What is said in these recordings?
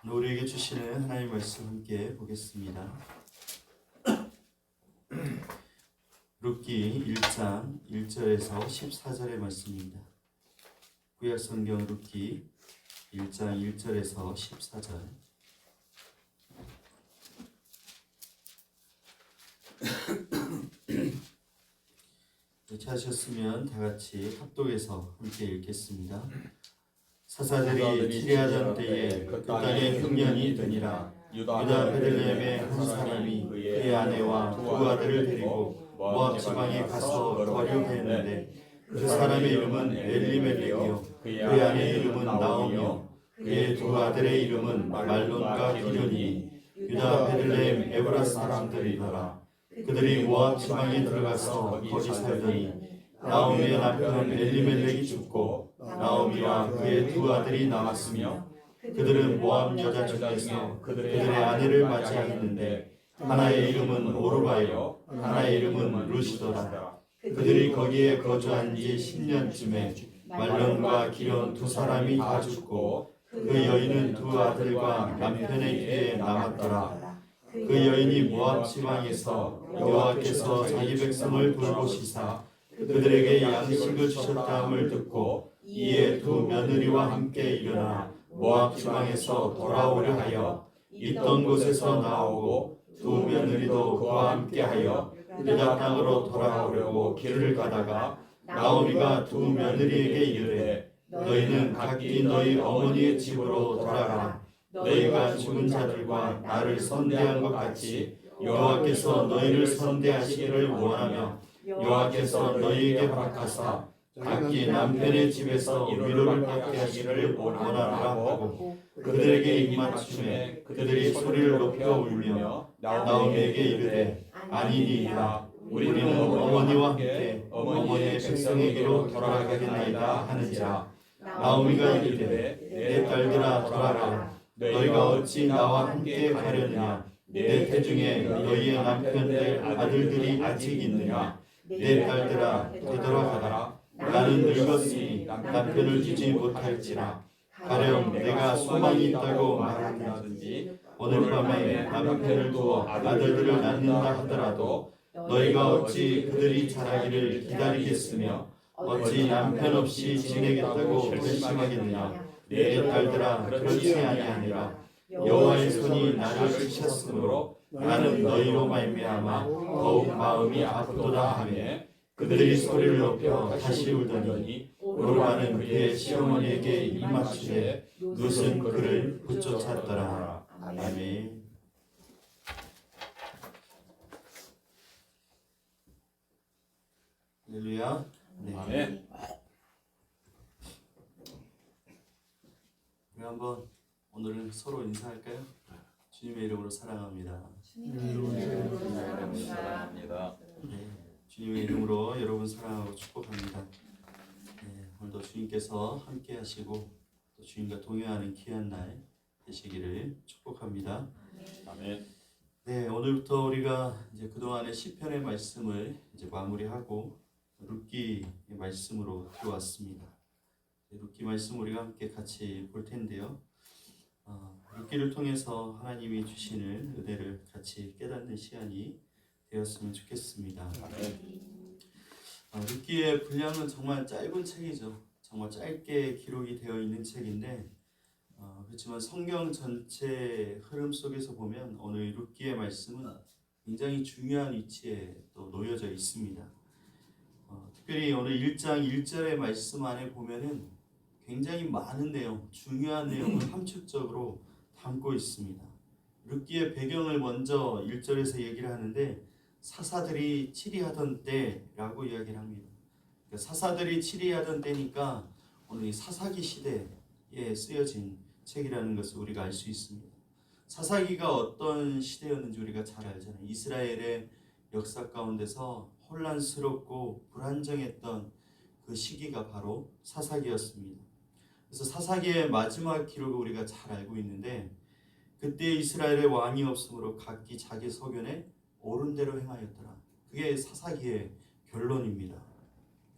오늘 우리에게 주시는 하나님의 말씀 함께 보겠습니다. 룻기 1장 1절에서 14절의 말씀입니다. 구약 성경 룻기 1장 1절에서 14절. 찾으셨으면 다 같이 합독해서 함께 읽겠습니다. 사사들이 치리하던 때에 그 땅에 흉년이 드니라. 유다 베들레헴의 한 사람이 그의 아내와 두 아들을 데리고 모압 지방에 가서 거류하려 했는데 그 사람의 이름은 엘리멜렉이요 그의 아내의 이름은 나오미요 그의 두 아들의 이름은 말론과 기련이 유다 베들레헴 에브라 사람들이더라. 그들이 모압 지방에 들어가서 거기 살더니 나오미의 남편 엘리멜렉이 죽고 나오미와 그의 두 아들이 남았으며 그들은 모압 여자 중에서 그들의 아내를 맞이하였는데 하나의 이름은 오르바요 하나의 이름은 루시더라. 그들이 거기에 거주한 지 10년쯤에 말론과 기련 두 사람이 다 죽고 그 여인은 두 아들과 남편의 뒤에 남았더라. 그 여인이 모압 지방에서 여호와께서 자기 백성을 돌보시사 그들에게 양식을 주셨다함을 듣고 이에 두 며느리와 함께 일어나 모압 지방에서 돌아오려 하여 있던 곳에서 나오고 두 며느리도 그와 함께하여 유다 땅으로 돌아오려고 길을 가다가 나오미가 두 며느리에게 이르되 너희는 각기 너희 어머니의 집으로 돌아가라. 너희가 죽은 자들과 나를 선대한 것 같이 여호와께서 너희를 선대하시기를 원하며 여호와께서 너희에게 허락하사 각기 남편의 집에서 위로를 받게 하시기를 원하노라 하고 그들에게 입맞춤에 그들이 소리를 높여 울며 나오미에게 이르되 아니니이다. 우리는 어머니와 함께 어머니의 백성에게로 돌아가겠나이다 하는지라. 나오미가 이르되 내 딸들아 돌아가라. 너희가 어찌 나와 함께 가려느냐. 내 태중에 너희의 남편들 아들들이 아직 있느냐. 내 딸들아 되돌아가라. 나는 늙었으니 남편을 주지 못할지라. 가령 내가 소망이 있다고 말하든지 오늘 밤에 남편을 두어 아들들을 낳는다 하더라도 너희가 어찌 그들이 자라기를 기다리겠으며 어찌 남편 없이 지내겠다고 결심하겠느냐. 내 딸들아 그렇지 아니하니라. 여호와의 손이 나를 치셨으므로 나는 너희로 말미암아 더욱 마음이 아프도다 하며 그들이 소리를 높여 다시 울더니 오르바는 그의 시어머니에게 입맞추되 룻은 그를 붙쫓았더라. 아멘. 할렐루야. 네. 아멘. 우리 한번 오늘은 서로 인사할까요? 주님의 이름으로 사랑합니다. 주님의 이름으로 사랑합니다. 네, 주님의 이름으로 여러분 사랑하고 축복합니다. 네, 오늘도 주님께서 함께 하시고 또 주님과 동행하는 귀한 날 되시기를 축복합니다. 아멘. 네, 오늘부터 우리가 이제 그동안의 시편의 말씀을 이제 마무리하고 룻기의 말씀으로 들어왔습니다. 룻기 말씀 우리가 함께 같이 볼 텐데요. 룻기를 통해서 하나님이 주시는 은혜를 같이 깨닫는 시간이 되었으면 좋겠습니다. 룻기의 분량은 정말 짧은 책이죠. 정말 짧게 기록이 되어 있는 책인데 그렇지만 성경 전체 흐름 속에서 보면 오늘 룻기의 말씀은 굉장히 중요한 위치에 또 놓여져 있습니다. 특별히 오늘 1장 1절의 말씀 안에 보면은 굉장히 많은 내용, 중요한 내용을 함축적으로 담고 있습니다. 룻기의 배경을 먼저 1절에서 얘기를 하는데 사사들이 치리하던 때라고 이야기를 합니다. 그러니까 사사들이 치리하던 때니까 오늘 이 사사기 시대에 쓰여진 책이라는 것을 우리가 알 수 있습니다. 사사기가 어떤 시대였는지 우리가 잘 알잖아요. 이스라엘의 역사 가운데서 혼란스럽고 불안정했던 그 시기가 바로 사사기였습니다. 그래서 사사기의 마지막 기록을 우리가 잘 알고 있는데 그때 이스라엘의 왕이 없으므로 각기 자기 소견에 옳은 대로 행하였더라. 그게 사사기의 결론입니다.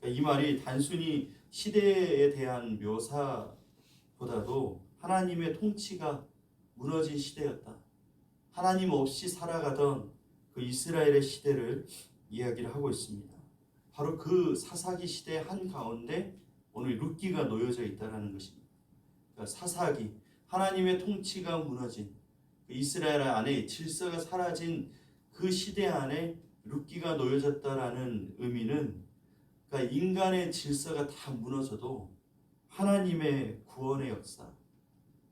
그러니까 이 말이 단순히 시대에 대한 묘사보다도 하나님의 통치가 무너진 시대였다. 하나님 없이 살아가던 그 이스라엘의 시대를 이야기를 하고 있습니다. 바로 그 사사기 시대 한가운데 오늘 룻기가 놓여져 있다는 것입니다. 그러니까 사사기, 하나님의 통치가 무너진 그 이스라엘 안에 질서가 사라진 그 시대 안에 룻기가 놓여졌다라는 의미는, 그러니까 인간의 질서가 다 무너져도 하나님의 구원의 역사,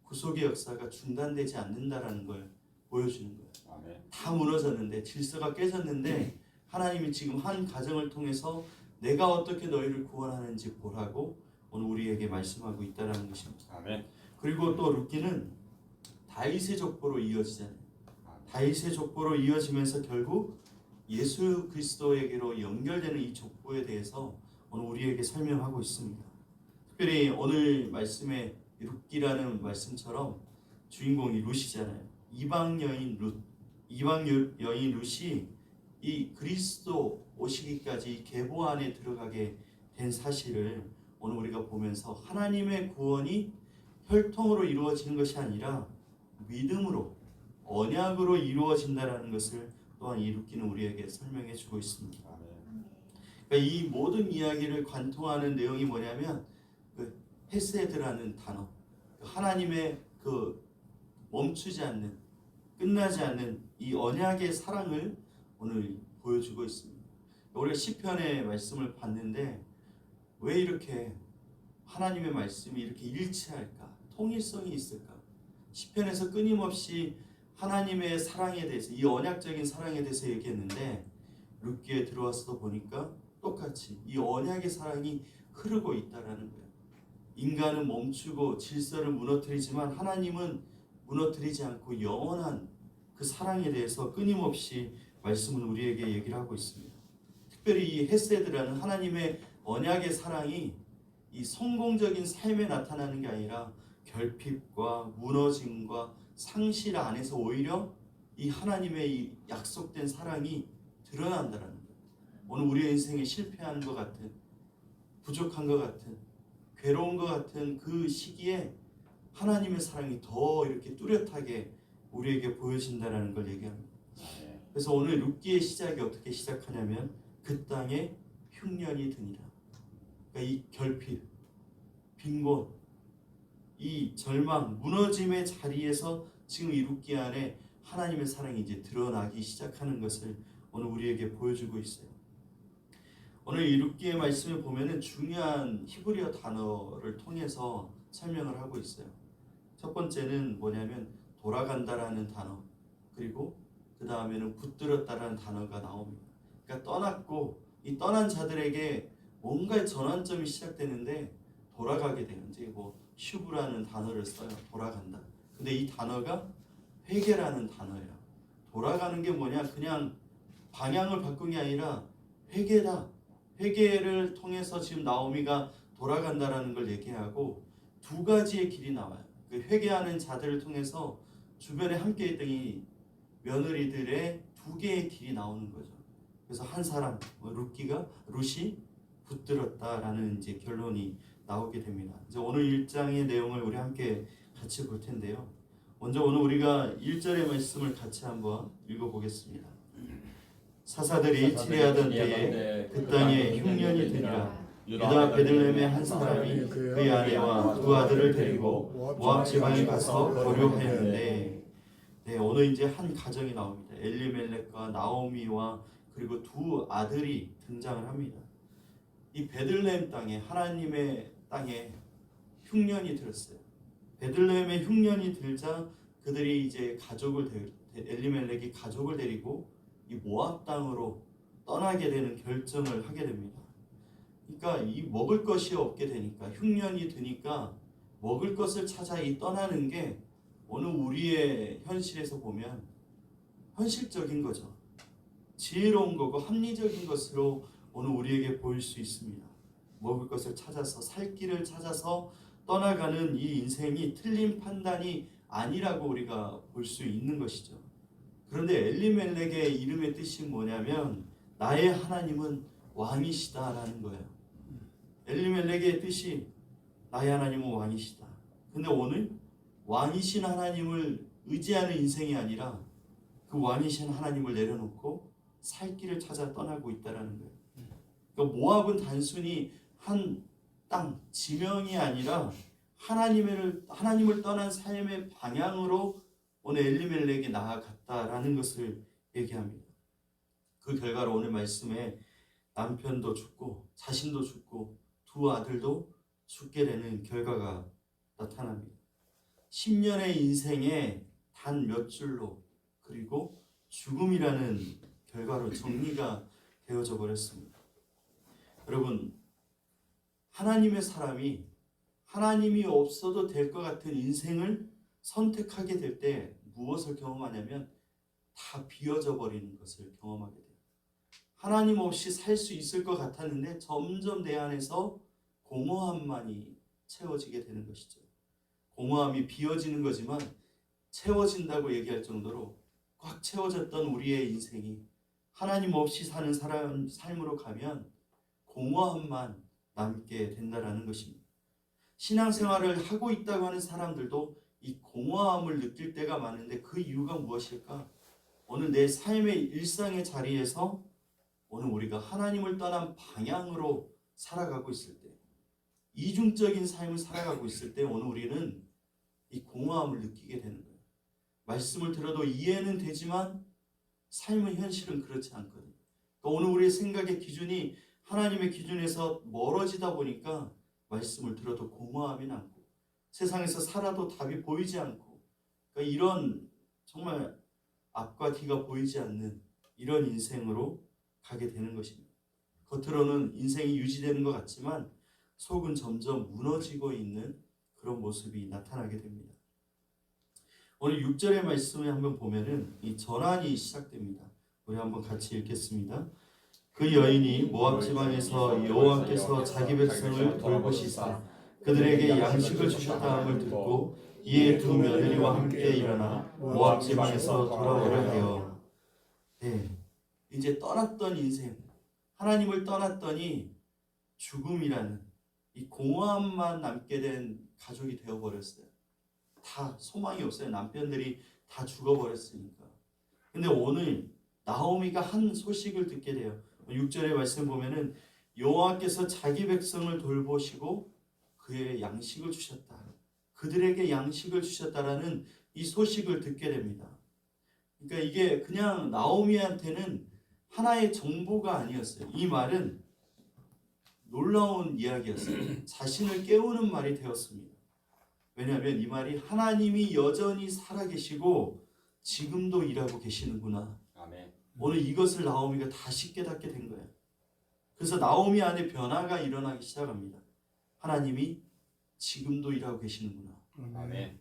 구속의 역사가 중단되지 않는다라는 걸 보여주는 거예요. 아멘. 다 무너졌는데, 질서가 깨졌는데 하나님이 지금 한 가정을 통해서 내가 어떻게 너희를 구원하는지 보라고 오늘 우리에게 말씀하고 있다는 것입니다. 아멘. 그리고 또 룻기는 다윗의 족보로 이어지잖아요. 다윗의 족보로 이어지면서 결국 예수 그리스도에게로 연결되는 이 족보에 대해서 오늘 우리에게 설명하고 있습니다. 특별히 오늘 말씀에 룻기라는 말씀처럼 주인공이 룻이잖아요. 이방 여인 룻이 이 그리스도 오시기까지 계보 안에 들어가게 된 사실을 오늘 우리가 보면서 하나님의 구원이 혈통으로 이루어지는 것이 아니라 믿음으로, 언약으로 이루어진다라는 것을 또한 이 룻기는 우리에게 설명해 주고 있습니다. 그러니까 이 모든 이야기를 관통하는 내용이 뭐냐면 그 헤세드라는 단어, 하나님의 그 멈추지 않는, 끝나지 않는 이 언약의 사랑을 오늘 보여주고 있습니다. 우리가 시편의 말씀을 봤는데 왜 이렇게 하나님의 말씀이 이렇게 일치할까? 통일성이 있을까? 시편에서 끊임없이 하나님의 사랑에 대해서, 이 언약적인 사랑에 대해서 얘기했는데 룻기에 들어와서 보니까 똑같이 이 언약의 사랑이 흐르고 있다라는 거예요. 인간은 멈추고 질서를 무너뜨리지만 하나님은 무너뜨리지 않고 영원한 그 사랑에 대해서 끊임없이 말씀은 우리에게 얘기를 하고 있습니다. 특별히 이 헤세드라는 하나님의 언약의 사랑이 이 성공적인 삶에 나타나는 게 아니라 결핍과 무너짐과 상실 안에서 오히려 이 하나님의 이 약속된 사랑이 드러난다는 거예요. 오늘 우리의 인생에 실패하는 것 같은, 부족한 것 같은, 괴로운 것 같은 그 시기에 하나님의 사랑이 더 이렇게 뚜렷하게 우리에게 보여진다는 걸 얘기합니다. 그래서 오늘 룻기의 시작이 어떻게 시작하냐면 그 땅에 흉년이 드니라. 그러니까 이 결핍, 빈곤, 이 절망, 무너짐의 자리에서 지금 이 룻기 안에 하나님의 사랑이 이제 드러나기 시작하는 것을 오늘 우리에게 보여주고 있어요. 오늘 이 룻기의 말씀을 보면은 중요한 히브리어 단어를 통해서 설명을 하고 있어요. 첫 번째는 뭐냐면 돌아간다라는 단어, 그리고 그 다음에는 붙들었다라는 단어가 나옵니다. 그러니까 떠났고 이 떠난 자들에게 뭔가 전환점이 시작되는데 돌아가게 되는, 이제 뭐 슈브라는 단어를 써요. 돌아간다. 근데 이 단어가 회개라는 단어예요. 돌아가는 게 뭐냐? 그냥 방향을 바꾼 게 아니라 회개다. 회개를 통해서 지금 나오미가 돌아간다라는 걸 얘기하고 두 가지의 길이 나와요. 그 회개하는 자들을 통해서 주변에 함께 있던 이 며느리들의 두 개의 길이 나오는 거죠. 그래서 한 사람, 룻이 붙들었다라는 이제 결론이 나오게 됩니다. 이제 오늘 1장의 내용을 우리 함께 같이 볼 텐데요. 먼저 오늘 우리가 1절의 말씀을 같이 한번 읽어보겠습니다. 사사들이 치레하던 때에 그 땅에 흉년이 드니라. 유다 베들레헴의 한 사람이 그의 아내와 두 아들을 데리고 모압 지방에 가서 거류하였는데, 네, 오늘 이제 한 가정이 나옵니다. 엘리멜렉과 나오미와 그리고 두 아들이 등장을 합니다. 이 베들레헴 땅에, 하나님의 땅에 흉년이 들었어요. 베들레헴에 흉년이 들자 그들이 이제 엘리멜렉이 가족을 데리고 이 모압 땅으로 떠나게 되는 결정을 하게 됩니다. 그러니까 이 먹을 것이 없게 되니까, 흉년이 드니까 먹을 것을 찾아 이 떠나는 게 오늘 우리의 현실에서 보면 현실적인 거죠. 지혜로운 거고 합리적인 것으로 오늘 우리에게 보일 수 있습니다. 먹을 것을 찾아서, 살 길을 찾아서 떠나가는 이 인생이 틀린 판단이 아니라고 우리가 볼 수 있는 것이죠. 그런데 엘리멜렉의 이름의 뜻이 뭐냐면 나의 하나님은 왕이시다라는 거예요. 엘리멜렉의 뜻이 나의 하나님은 왕이시다. 근데 오늘 왕이신 하나님을 의지하는 인생이 아니라 그 왕이신 하나님을 내려놓고 살 길을 찾아 떠나고 있다라는 거예요. 그러니까 모압은 단순히 한 땅, 지명이 아니라 하나님을 떠난 삶의 방향으로 오늘 엘리멜렉이 나아갔다라는 것을 얘기합니다. 그 결과로 오늘 말씀에 남편도 죽고 자신도 죽고 두 아들도 죽게 되는 결과가 나타납니다. 10년의 인생에 단 몇 줄로 그리고 죽음이라는 결과로 정리가 되어져 버렸습니다. 여러분, 하나님의 사람이 하나님이 없어도 될 것 같은 인생을 선택하게 될 때 무엇을 경험하냐면 다 비어져 버리는 것을 경험하게 돼요. 하나님 없이 살 수 있을 것 같았는데 점점 내 안에서 공허함만이 채워지게 되는 것이죠. 공허함이 비어지는 거지만 채워진다고 얘기할 정도로 꽉 채워졌던 우리의 인생이 하나님 없이 사는 삶으로 가면 공허함만 남게 된다라는 것입니다. 신앙생활을 하고 있다고 하는 사람들도 이 공허함을 느낄 때가 많은데 그 이유가 무엇일까? 오늘 내 삶의 일상의 자리에서 오늘 우리가 하나님을 떠난 방향으로 살아가고 있을 때, 이중적인 삶을 살아가고 있을 때 오늘 우리는 이 공허함을 느끼게 되는 거예요. 말씀을 들어도 이해는 되지만 삶의 현실은 그렇지 않거든요. 그러니까 오늘 우리의 생각의 기준이 하나님의 기준에서 멀어지다 보니까 말씀을 들어도 공허함이 남고 세상에서 살아도 답이 보이지 않고 그러니까 이런 정말 앞과 뒤가 보이지 않는 이런 인생으로 가게 되는 것입니다. 겉으로는 인생이 유지되는 것 같지만 속은 점점 무너지고 있는 그런 모습이 나타나게 됩니다. 오늘 6절의 말씀을 한번 보면은 이 전환이 시작됩니다. 우리 한번 같이 읽겠습니다. 그 여인이 모압 지방에서 여호와께서 자기 백성을 돌보시사 그들에게 양식을 주셨다함을 듣고 이에 두 며느리와 함께 일어나 모압 지방에서 돌아오려 해요. 이제 떠났던 인생, 하나님을 떠났더니 죽음이라는 이 공허함만 남게 된 가족이 되어버렸어요. 다 소망이 없어요. 남편들이 다 죽어버렸으니까. 근데 오늘 나오미가 한 소식을 듣게 돼요. 6절의 말씀 보면은 여호와께서 자기 백성을 돌보시고 그의 양식을 주셨다. 그들에게 양식을 주셨다라는 이 소식을 듣게 됩니다. 그러니까 이게 그냥 나오미한테는 하나의 정보가 아니었어요. 이 말은 놀라운 이야기였어요. 자신을 깨우는 말이 되었습니다. 왜냐하면 이 말이 하나님이 여전히 살아계시고 지금도 일하고 계시는구나. 아멘. 오늘 이것을 나오미가 다시 깨닫게 된 거예요. 그래서 나오미 안에 변화가 일어나기 시작합니다. 하나님이 지금도 일하고 계시는구나. 아멘.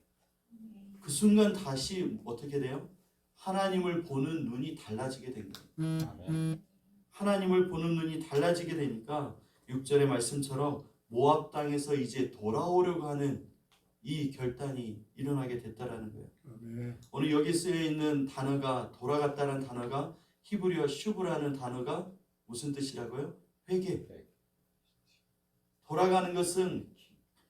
그 순간 다시 어떻게 돼요? 하나님을 보는 눈이 달라지게 된 거예요. 아멘. 하나님을 보는 눈이 달라지게 되니까 6절의 말씀처럼 모압 땅에서 이제 돌아오려고 하는 이 결단이 일어나게 됐다라는 거예요. 오늘 여기 쓰여 있는 단어가 돌아갔다는 단어가 히브리어 슈브라는 단어가 무슨 뜻이라고요? 회개. 돌아가는 것은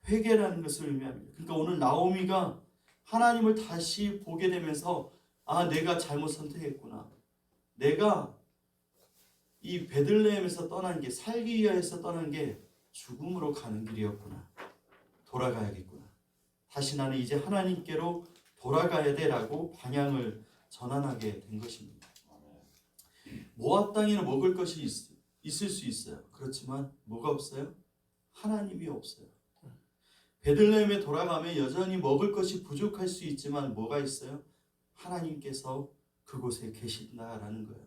회개라는 것을 의미합니다. 그러니까 오늘 나오미가 하나님을 다시 보게 되면서 아, 내가 잘못 선택했구나. 내가 이 베들레헴에서 떠난 게 살기 위해서 떠난 게 죽음으로 가는 길이었구나. 돌아가야겠구나. 다시 나는 이제 하나님께로 돌아가야 돼라고 방향을 전환하게 된 것입니다. 모압 땅에는 먹을 것이 있을 수 있어요. 그렇지만 뭐가 없어요? 하나님이 없어요. 베들레헴에 돌아가면 여전히 먹을 것이 부족할 수 있지만 뭐가 있어요? 하나님께서 그곳에 계신다라는 거예요.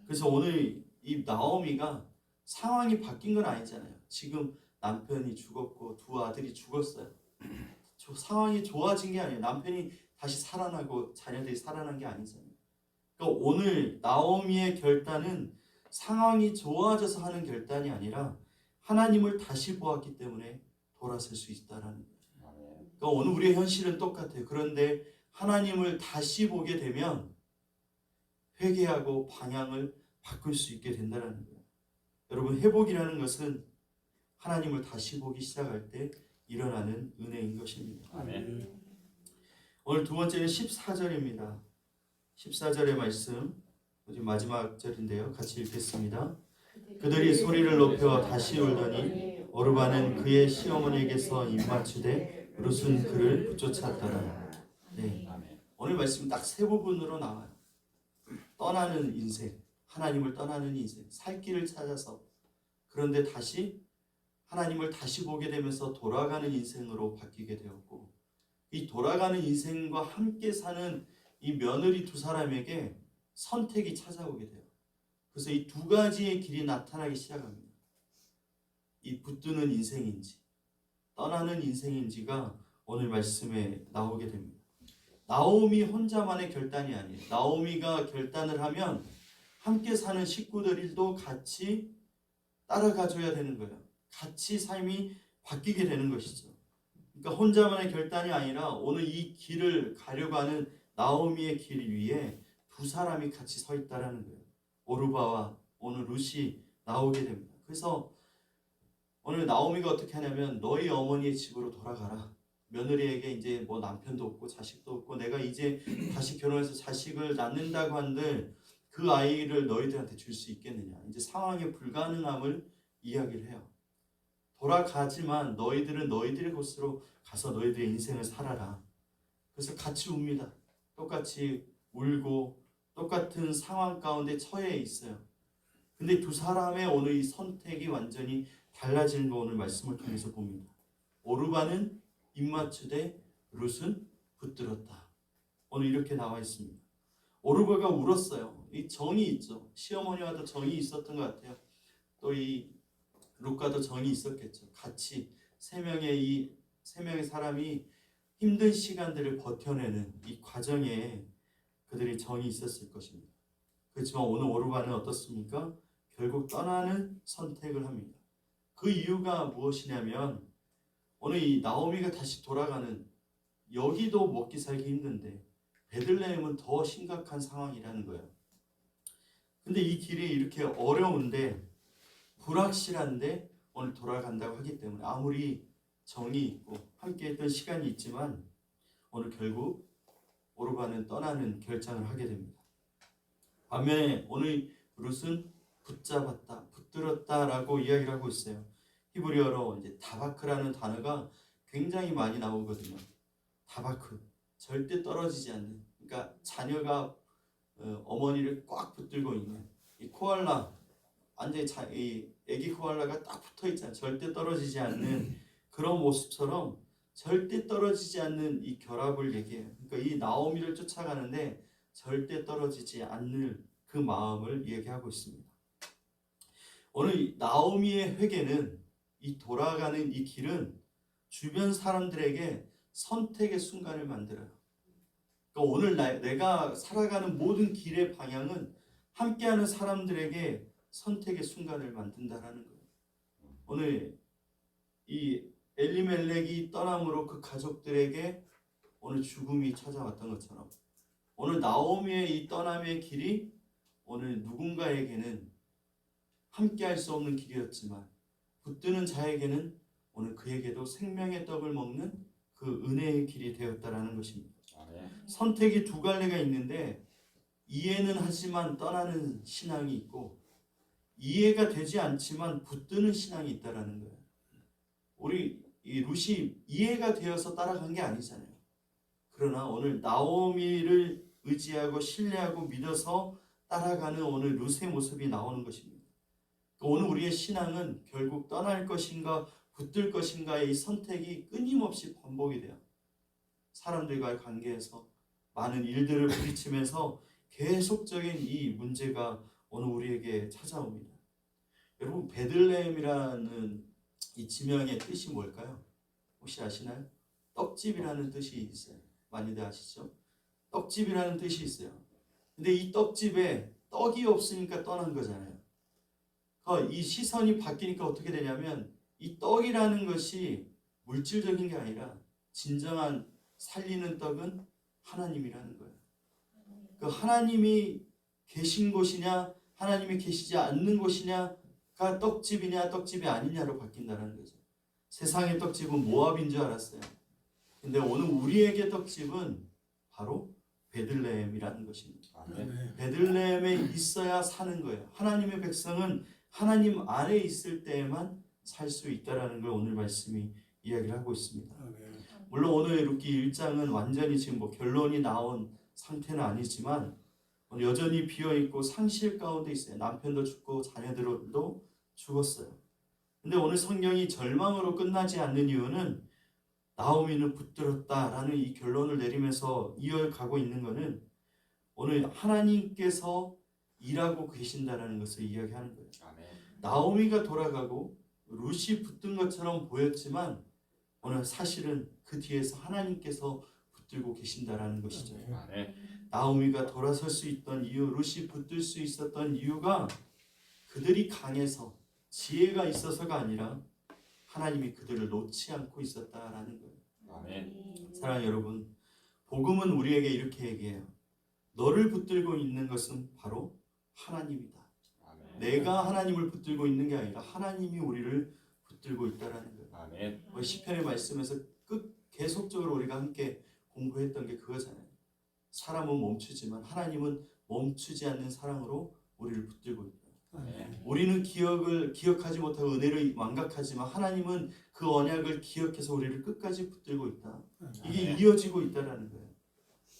그래서 오늘 이 나오미가 상황이 바뀐 건 아니잖아요. 지금 남편이 죽었고 두 아들이 죽었어요. 상황이 좋아진 게 아니에요. 남편이 다시 살아나고 자녀들이 살아난 게 아니잖아요. 그러니까 오늘 나오미의 결단은 상황이 좋아져서 하는 결단이 아니라 하나님을 다시 보았기 때문에 돌아설 수 있다라는 거예요. 그러니까 오늘 우리의 현실은 똑같아요. 그런데 하나님을 다시 보게 되면 회개하고 방향을 바꿀 수 있게 된다는 거예요. 여러분, 회복이라는 것은 하나님을 다시 보기 시작할 때 일어나는 은혜인 것입니다. 아멘. 오늘 두 번째는 14절입니다. 14절의 말씀, 마지막 절인데요. 같이 읽겠습니다. 그들이 소리를 높여 다시 울더니 오르바는 그의 시어머니에게서 입맞추되 룻은 그를 붙쫓았더라. 네, 오늘 말씀 딱 세 부분으로 나와요. 떠나는 인생, 하나님을 떠나는 인생, 살 길을 찾아서 그런데 다시 하나님을 다시 보게 되면서 돌아가는 인생으로 바뀌게 되었고, 이 돌아가는 인생과 함께 사는 이 며느리 두 사람에게 선택이 찾아오게 돼요. 그래서 이 두 가지의 길이 나타나기 시작합니다. 이 붙드는 인생인지 떠나는 인생인지가 오늘 말씀에 나오게 됩니다. 나오미 혼자만의 결단이 아니에요. 나오미가 결단을 하면 함께 사는 식구들도 같이 따라가줘야 되는 거예요. 같이 삶이 바뀌게 되는 것이죠. 그러니까 혼자만의 결단이 아니라 오늘 이 길을 가려고 하는 나오미의 길 위에 두 사람이 같이 서 있다라는 거예요. 오르바와 오늘 룻이 나오게 됩니다. 그래서 오늘 나오미가 어떻게 하냐면 너희 어머니의 집으로 돌아가라. 며느리에게 이제 뭐 남편도 없고 자식도 없고 내가 이제 다시 결혼해서 자식을 낳는다고 한들 그 아이를 너희들한테 줄 수 있겠느냐. 이제 상황의 불가능함을 이야기를 해요. 돌아가지만 너희들은 너희들의 곳으로 가서 너희들의 인생을 살아라. 그래서 같이 웁니다. 똑같이 울고 똑같은 상황 가운데 처해 있어요. 근데 두 사람의 오늘 이 선택이 완전히 달라지는 거 오늘 말씀을 통해서 봅니다. 오르바는 입맞추되 룻은 붙들었다. 오늘 이렇게 나와 있습니다. 오르바가 울었어요. 이 정이 있죠. 시어머니와도 정이 있었던 것 같아요. 또 이 룻과도 정이 있었겠죠. 같이 세 명의 사람이 힘든 시간들을 버텨내는 이 과정에 그들이 정이 있었을 것입니다. 그렇지만 오늘 오르바는 어떻습니까? 결국 떠나는 선택을 합니다. 그 이유가 무엇이냐면 오늘 이 나오미가 다시 돌아가는 여기도 먹기 살기 힘든데 베들레헴은 더 심각한 상황이라는 거예요. 근데 이 길이 이렇게 어려운데 불확실한데 오늘 돌아간다고 하기 때문에 아무리 정이 있고 함께했던 시간이 있지만 오늘 결국 오르바는 떠나는 결정을 하게 됩니다. 반면에 오늘 룻은 붙잡았다, 붙들었다라고 이야기를 하고 있어요. 히브리어로 이제 다바크라는 단어가 굉장히 많이 나오거든요. 다바크, 절대 떨어지지 않는. 그러니까 자녀가 어머니를 꽉 붙들고 있는 이 코알라, 완전히 이 애기 코알라가 딱 붙어 있잖아요. 절대 떨어지지 않는 그런 모습처럼 절대 떨어지지 않는 이 결합을 얘기해요. 그러니까 이 나오미를 쫓아가는데 절대 떨어지지 않는 그 마음을 얘기하고 있습니다. 오늘 나오미의 회개는 이 돌아가는 이 길은 주변 사람들에게 선택의 순간을 만들어요. 그러니까 오늘 내가 살아가는 모든 길의 방향은 함께하는 사람들에게 선택의 순간을 만든다라는 거예요. 오늘 이 엘리멜렉이 떠남으로 그 가족들에게 오늘 죽음이 찾아왔던 것처럼 오늘 나오미의 이 떠남의 길이 오늘 누군가에게는 함께할 수 없는 길이었지만 붙드는 자에게는 오늘 그에게도 생명의 떡을 먹는 그 은혜의 길이 되었다라는 것입니다. 선택이 두 갈래가 있는데 이해는 하지만 떠나는 신앙이 있고 이해가 되지 않지만 붙드는 신앙이 있다라는 거예요. 우리 이 룻이 이해가 되어서 따라간 게 아니잖아요. 그러나 오늘 나오미를 의지하고 신뢰하고 믿어서 따라가는 오늘 룻의 모습이 나오는 것입니다. 오늘 우리의 신앙은 결국 떠날 것인가 붙들 것인가의 이 선택이 끊임없이 반복이 돼요. 사람들과의 관계에서 많은 일들을 부딪히면서 계속적인 이 문제가 오늘 우리에게 찾아옵니다. 여러분 베들레헴이라는 이 지명의 뜻이 뭘까요? 혹시 아시나요? 떡집이라는 뜻이 있어요. 많이들 아시죠? 떡집이라는 뜻이 있어요. 근데 이 떡집에 떡이 없으니까 떠난 거잖아요. 이 시선이 바뀌니까 어떻게 되냐면 이 떡이라는 것이 물질적인 게 아니라 진정한 살리는 떡은 하나님이라는 거예요. 그 하나님이 계신 곳이냐 하나님이 계시지 않는 곳이냐가 떡집이냐 떡집이 아니냐로 바뀐다는 거죠. 세상의 떡집은 모압인 줄 알았어요. 근데 오늘 우리에게 떡집은 바로 베들레헴이라는 것입니다. 아멘. 베들레헴에 있어야 사는 거예요. 하나님의 백성은 하나님 안에 있을 때에만 살 수 있다라는 걸 오늘 말씀이 이야기를 하고 있습니다. 물론 오늘 룻기 1장은 완전히 지금 뭐 결론이 나온 상태는 아니지만 여전히 비어있고 상실 가운데 있어요. 남편도 죽고 자녀들도 죽었어요. 근데 오늘 성경이 절망으로 끝나지 않는 이유는 나오미는 붙들었다라는 이 결론을 내리면서 이어가고 있는 것은 오늘 하나님께서 일하고 계신다라는 것을 이야기하는 거예요. 아멘. 나오미가 돌아가고 룻이 붙든 것처럼 보였지만 오늘 사실은 그 뒤에서 하나님께서 붙들고 계신다라는 것이죠. 아멘. 나오미가 돌아설 수 있던 이유, 룻이 붙들 수 있었던 이유가 그들이 강해서 지혜가 있어서가 아니라 하나님이 그들을 놓지 않고 있었다라는 거예요. 아멘. 사랑하는 여러분, 복음은 우리에게 이렇게 얘기해요. 너를 붙들고 있는 것은 바로 하나님이다. 아멘. 내가 하나님을 붙들고 있는 게 아니라 하나님이 우리를 붙들고 있다라는 거예요. 아멘. 시편의 말씀에서 계속적으로 우리가 함께 공부했던 게 그거잖아요. 사람은 멈추지만 하나님은 멈추지 않는 사랑으로 우리를 붙들고 있다. 아멘. 우리는 기억하지 못하고 은혜를 망각하지만 하나님은 그 언약을 기억해서 우리를 끝까지 붙들고 있다. 이게 이어지고 있다라는 거예요.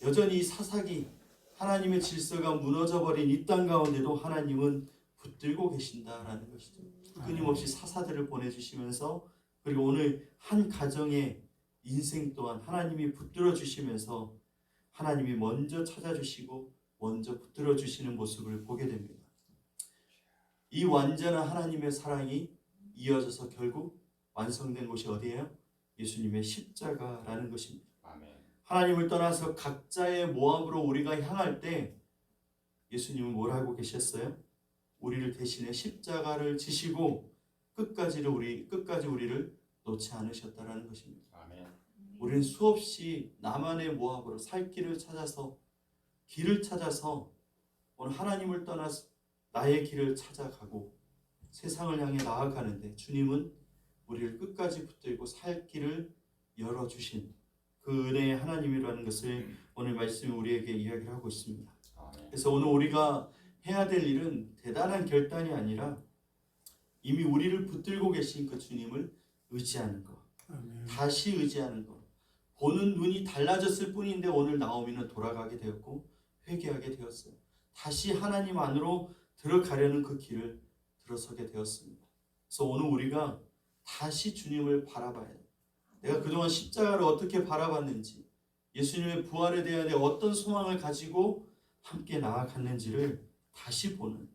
여전히 사사기 하나님의 질서가 무너져버린 이 땅 가운데도 하나님은 붙들고 계신다라는 것이죠. 끊임없이 사사들을 보내주시면서 그리고 오늘 한 가정의 인생 또한 하나님이 붙들어 주시면서 하나님이 먼저 찾아주시고 먼저 붙들어 주시는 모습을 보게 됩니다. 이 완전한 하나님의 사랑이 이어져서 결국 완성된 곳이 어디예요? 예수님의 십자가라는 것입니다. 아멘. 하나님을 떠나서 각자의 모함으로 우리가 향할 때 예수님은 뭘 하고 계셨어요? 우리를 대신에 십자가를 지시고 끝까지 우리를 놓지 않으셨다라는 것입니다. 아멘. 우리는 수없이 나만의 모함으로 살 길을 찾아서 오늘 하나님을 떠나서 나의 길을 찾아가고 세상을 향해 나아가는데 주님은 우리를 끝까지 붙들고 살 길을 열어주신 그 은혜의 하나님이라는 것을 오늘 말씀이 우리에게 이야기를 하고 있습니다. 아멘. 그래서 오늘 우리가 해야 될 일은 대단한 결단이 아니라 이미 우리를 붙들고 계신 그 주님을 의지하는 것. 다시 의지하는 것. 보는 눈이 달라졌을 뿐인데 오늘 나오미는 돌아가게 되었고 회개하게 되었어요. 다시 하나님 안으로 들어가려는 그 길을 들어서게 되었습니다. 그래서 오늘 우리가 다시 주님을 바라봐야 해요. 내가 그동안 십자가를 어떻게 바라봤는지, 예수님의 부활에 대한 어떤 소망을 가지고 함께 나아갔는지를 다시 보는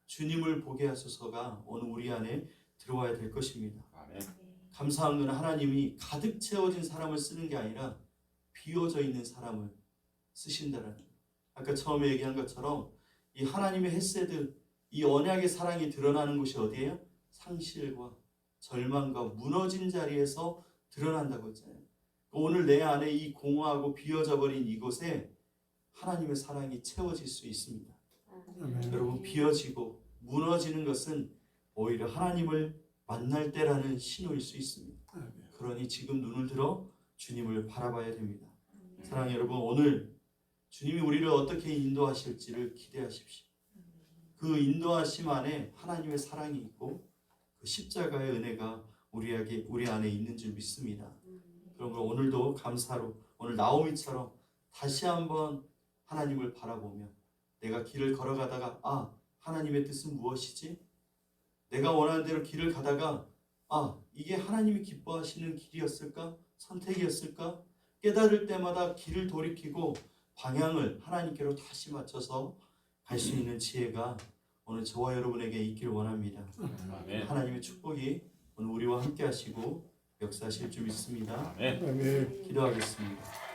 주님을 보게 하소서가 오늘 우리 안에 들어와야 될 것입니다. 아멘. 감사한 것은 하나님이 가득 채워진 사람을 쓰는 게 아니라 비워져 있는 사람을 쓰신다라는 거예요. 아까 처음에 얘기한 것처럼 이 하나님의 헤세드, 이 언약의 사랑이 드러나는 곳이 어디예요? 상실과 절망과 무너진 자리에서 드러난다고 했잖아요. 오늘 내 안에 이 공허하고 비어져 버린 이곳에 하나님의 사랑이 채워질 수 있습니다. 여러분, 비어지고 무너지는 것은 오히려 하나님을 만날 때라는 신호일 수 있습니다. 그러니 지금 눈을 들어 주님을 바라봐야 됩니다. 사랑하는 여러분, 오늘 주님이 우리를 어떻게 인도하실지를 기대하십시오. 그 인도하심 안에 하나님의 사랑이 있고 그 십자가의 은혜가 우리 안에 있는 줄 믿습니다. 그러므로 오늘도 감사로 오늘 나오미처럼 다시 한번 하나님을 바라보며 내가 길을 걸어가다가 하나님의 뜻은 무엇이지? 내가 원하는 대로 길을 가다가 이게 하나님이 기뻐하시는 길이었을까? 선택이었을까? 깨달을 때마다 길을 돌이키고 방향을 하나님께로 다시 맞춰서 갈 수 있는 지혜가 오늘 저와 여러분에게 있길 원합니다. 아멘. 하나님의 축복이 오늘 우리와 함께 하시고 역사하실 줄 믿습니다. 아멘. 기도하겠습니다.